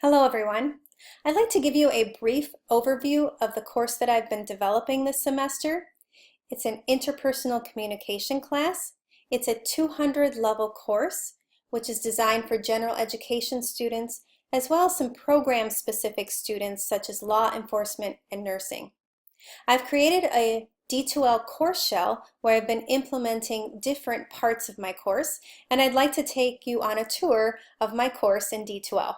Hello everyone. I'd like to give you a brief overview of the course that I've been developing this semester. It's an interpersonal communication class. It's a 200 level course which is designed for general education students as well as some program specific students such as law enforcement and nursing. I've created a D2L course shell where I've been implementing different parts of my course, and I'd like to take you on a tour of my course in D2L.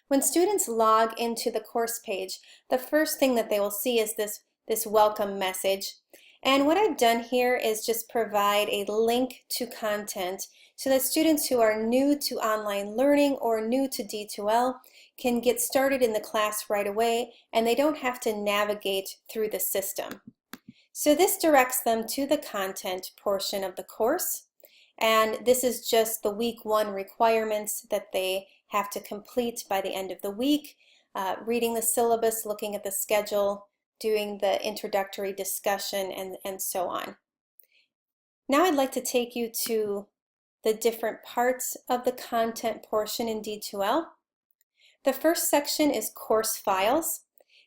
When students log into the course page, the first thing that they will see is this welcome message. And what I've done here is just provide a link to content so that students who are new to online learning or new to D2L can get started in the class right away and they don't have to navigate through the system. So this directs them to the content portion of the course. And this is just the week 1 requirements that they have to complete by the end of the week, reading the syllabus, looking at the schedule, doing the introductory discussion, and so on. Now I'd like to take you to the different parts of the content portion in D2L. The first section is course files.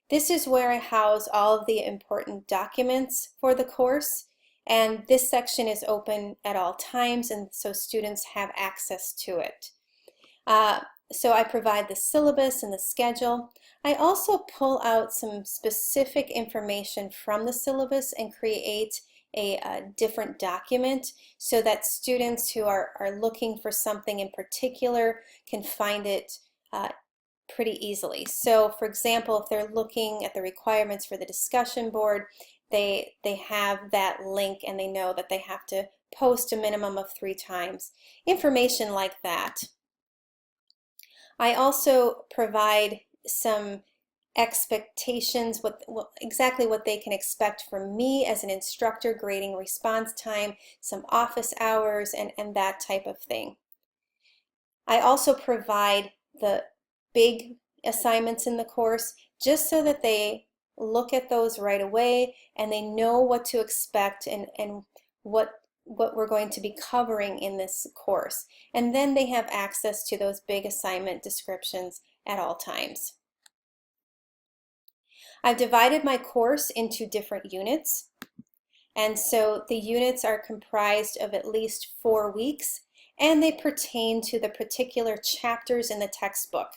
This is where I house all of the important documents for the course. And this section is open at all times, and so students have access to it. So I provide the syllabus and the schedule. I also pull out some specific information from the syllabus and create a different document so that students who are looking for something in particular can find it pretty easily. So for example, if they're looking at the requirements for the discussion board, they have that link and they know that they have to post a minimum of 3 times. Information like that. I also provide some expectations, exactly what they can expect from me as an instructor, grading response time, some office hours, and that type of thing. I also provide the big assignments in the course just so that they look at those right away and they know what to expect and what we're going to be covering in this course. And then they have access to those big assignment descriptions at all times. I've divided my course into different units. And so the units are comprised of at least 4 weeks and they pertain to the particular chapters in the textbook.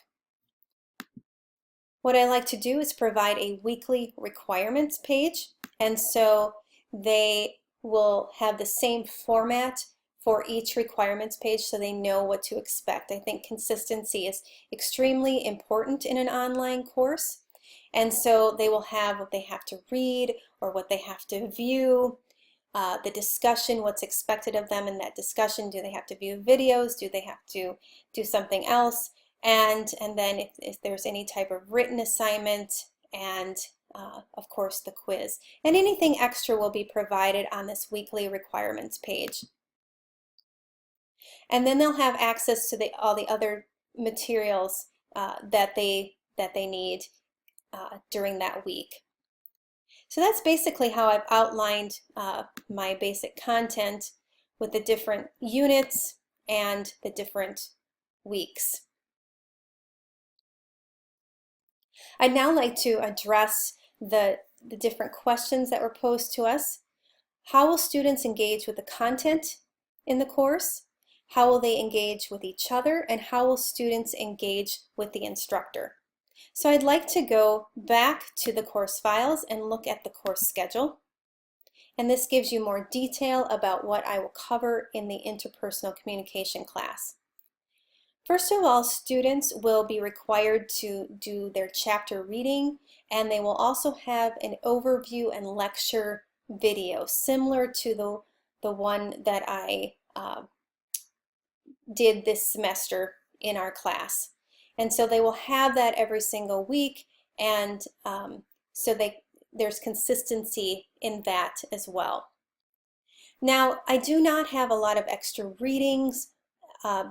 What I like to do is provide a weekly requirements page, and so they will have the same format for each requirements page so they know what to expect. I think consistency is extremely important in an online course, and so they will have what they have to read or what they have to view, the discussion, what's expected of them in that discussion. Do they have to view videos? Do they have to do something else? And then if there's any type of written assignment, and of course the quiz. And anything extra will be provided on this weekly requirements page. And then they'll have access to all the other materials that they need during that week. So that's basically how I've outlined my basic content with the different units and the different weeks. I'd now like to address the different questions that were posed to us. How will students engage with the content in the course? How will they engage with each other? And how will students engage with the instructor? So I'd like to go back to the course files and look at the course schedule. And this gives you more detail about what I will cover in the interpersonal communication class. First of all, students will be required to do their chapter reading, and they will also have an overview and lecture video similar to the one that I did this semester in our class. And so they will have that every single week, and so there's consistency in that as well. Now, I do not have a lot of extra readings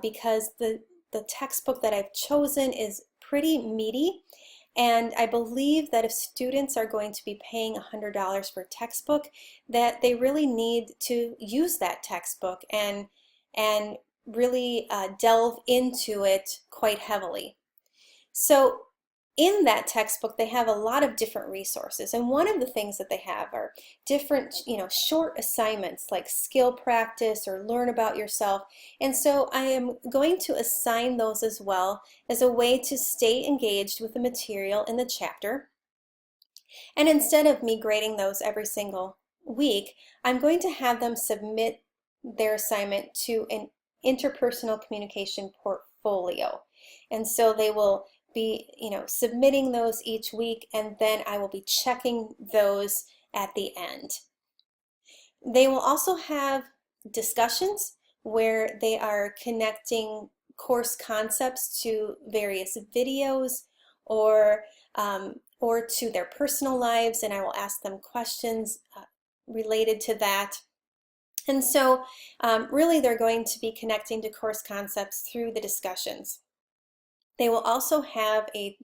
because the textbook that I've chosen is pretty meaty, and I believe that if students are going to be paying $100 for a textbook, that they really need to use that textbook and really delve into it quite heavily. So in that textbook, they have a lot of different resources, and one of the things that they have are different, short assignments like skill practice or learn about yourself. And so I am going to assign those as well as a way to stay engaged with the material in the chapter. And instead of me grading those every single week, I'm going to have them submit their assignment to an interpersonal communication portfolio. And so they will be, submitting those each week, and then I will be checking those at the end. They will also have discussions where they are connecting course concepts to various videos or to their personal lives, and I will ask them questions related to that. And so really they're going to be connecting to course concepts through the discussions. They will also have a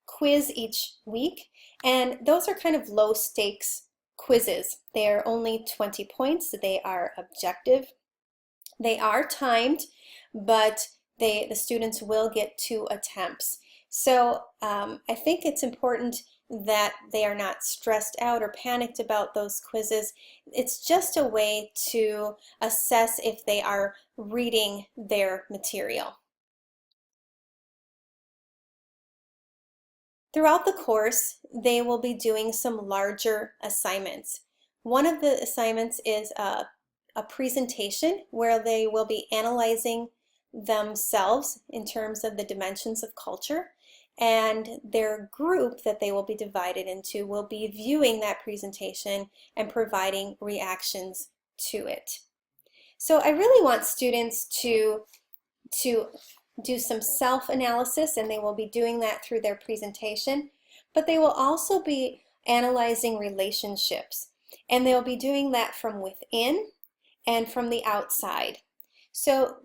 quiz each week, and those are kind of low stakes quizzes. They are only 20 points. They are objective. They are timed, but the students will get 2 attempts. So I think it's important that they are not stressed out or panicked about those quizzes. It's just a way to assess if they are reading their material. Throughout the course, they will be doing some larger assignments. One of the assignments is a presentation where they will be analyzing themselves in terms of the dimensions of culture, and their group that they will be divided into will be viewing that presentation and providing reactions to it. So I really want students to do some self-analysis, and they will be doing that through their presentation, but they will also be analyzing relationships, and they'll be doing that from within and from the outside. So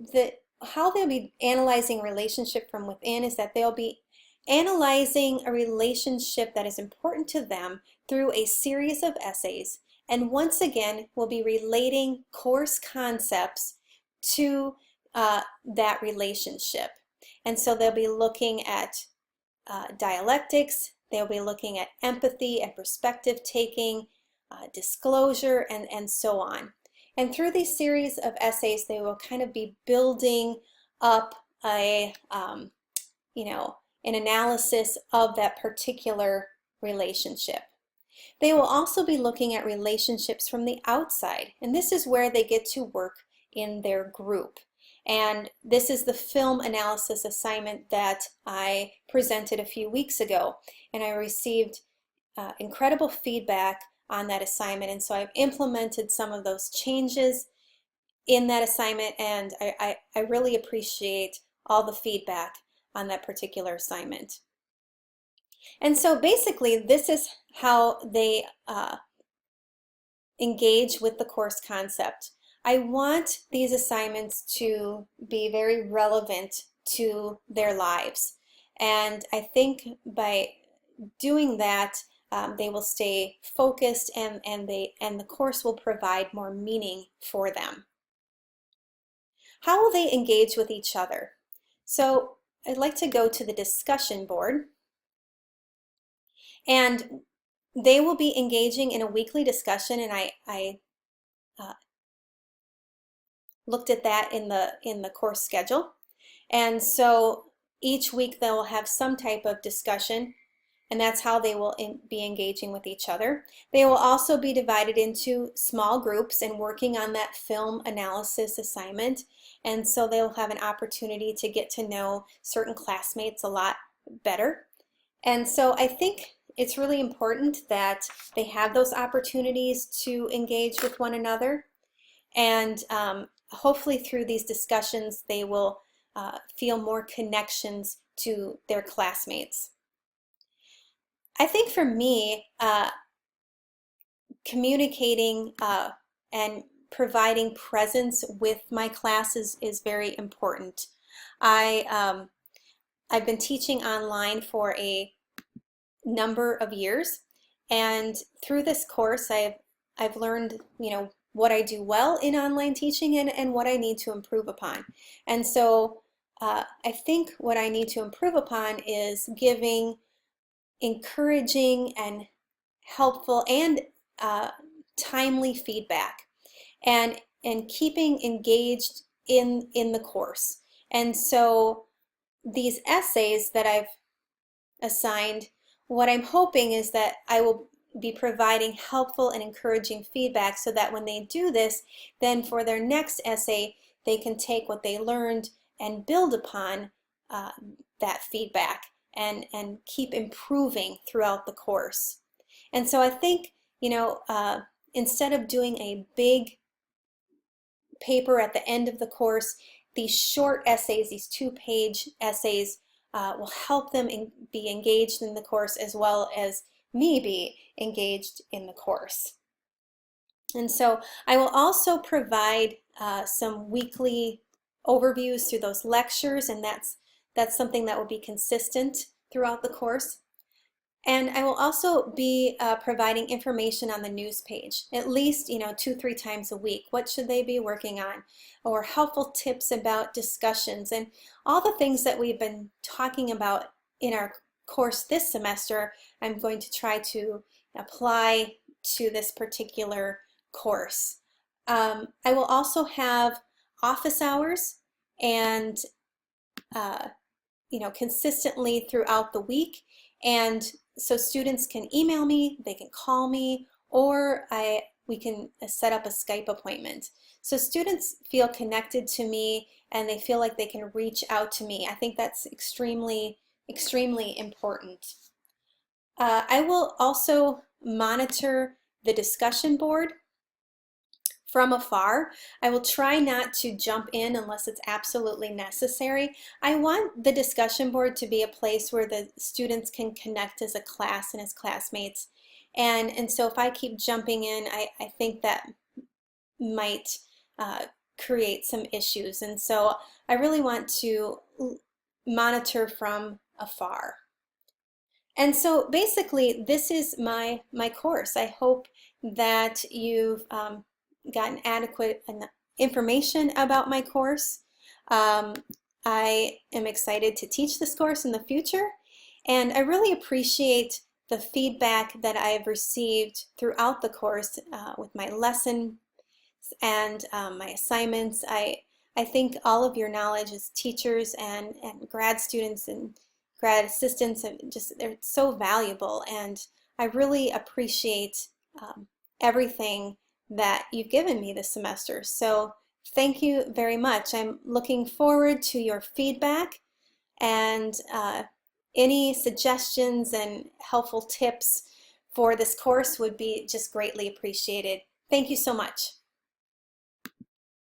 how they'll be analyzing relationship from within is that they'll be analyzing a relationship that is important to them through a series of essays, and once again we'll be relating course concepts to that relationship. And so they'll be looking at dialectics, they'll be looking at empathy and perspective taking, disclosure, and so on. And through these series of essays, they will kind of be building up an analysis of that particular relationship. They will also be looking at relationships from the outside, and this is where they get to work in their group. And this is the film analysis assignment that I presented a few weeks ago, and I received incredible feedback on that assignment, and so I've implemented some of those changes in that assignment, and I really appreciate all the feedback on that particular assignment. And so basically this is how they engage with the course concept. I want these assignments to be very relevant to their lives, and I think by doing that they will stay focused, and the course will provide more meaning for them. How will they engage with each other? So I'd like to go to the discussion board, and they will be engaging in a weekly discussion, and I looked at that in the course schedule. And so each week they will have some type of discussion, and that's how they will be engaging with each other. They will also be divided into small groups and working on that film analysis assignment, and so they'll have an opportunity to get to know certain classmates a lot better. And so I think it's really important that they have those opportunities to engage with one another, and hopefully through these discussions they will feel more connections to their classmates. I think for me, communicating and providing presence with my classes is very important. I've been teaching online for a number of years, and through this course I've learned what I do well in online teaching and what I need to improve upon. And so I think what I need to improve upon is giving encouraging and helpful and timely feedback, and keeping engaged in the course. And so these essays that I've assigned, what I'm hoping is that I will be providing helpful and encouraging feedback so that when they do this, then for their next essay, they can take what they learned and build upon uh, that feedback and keep improving throughout the course. And so I think, instead of doing a big paper at the end of the course, these short essays, these 2-page essays, will help them be engaged in the course as well as me be engaged in the course. And so I will also provide some weekly overviews through those lectures, and that's something that will be consistent throughout the course. And I will also be providing information on the news page, at least 2-3 times a week. What should they be working on? Or helpful tips about discussions and all the things that we've been talking about in our course this semester. I'm going to try to apply to this particular course. I will also have office hours and consistently throughout the week, and so students can email me, they can call me, or we can set up a Skype appointment. So students feel connected to me and they feel like they can reach out to me. I think that's extremely, extremely important. I will also monitor the discussion board from afar. I will try not to jump in unless it's absolutely necessary. I want the discussion board to be a place where the students can connect as a class and as classmates. And so if I keep jumping in, I think that might create some issues. And so I really want to monitor from afar. And so basically this is my course. I hope that you've gotten adequate information about my course. I am excited to teach this course in the future, and I really appreciate the feedback that I've received throughout the course with my lesson and my assignments. I think all of your knowledge as teachers and grad students and grad assistants, they're so valuable, and I really appreciate everything that you've given me this semester. So thank you very much. I'm looking forward to your feedback, and any suggestions and helpful tips for this course would be just greatly appreciated. Thank you so much.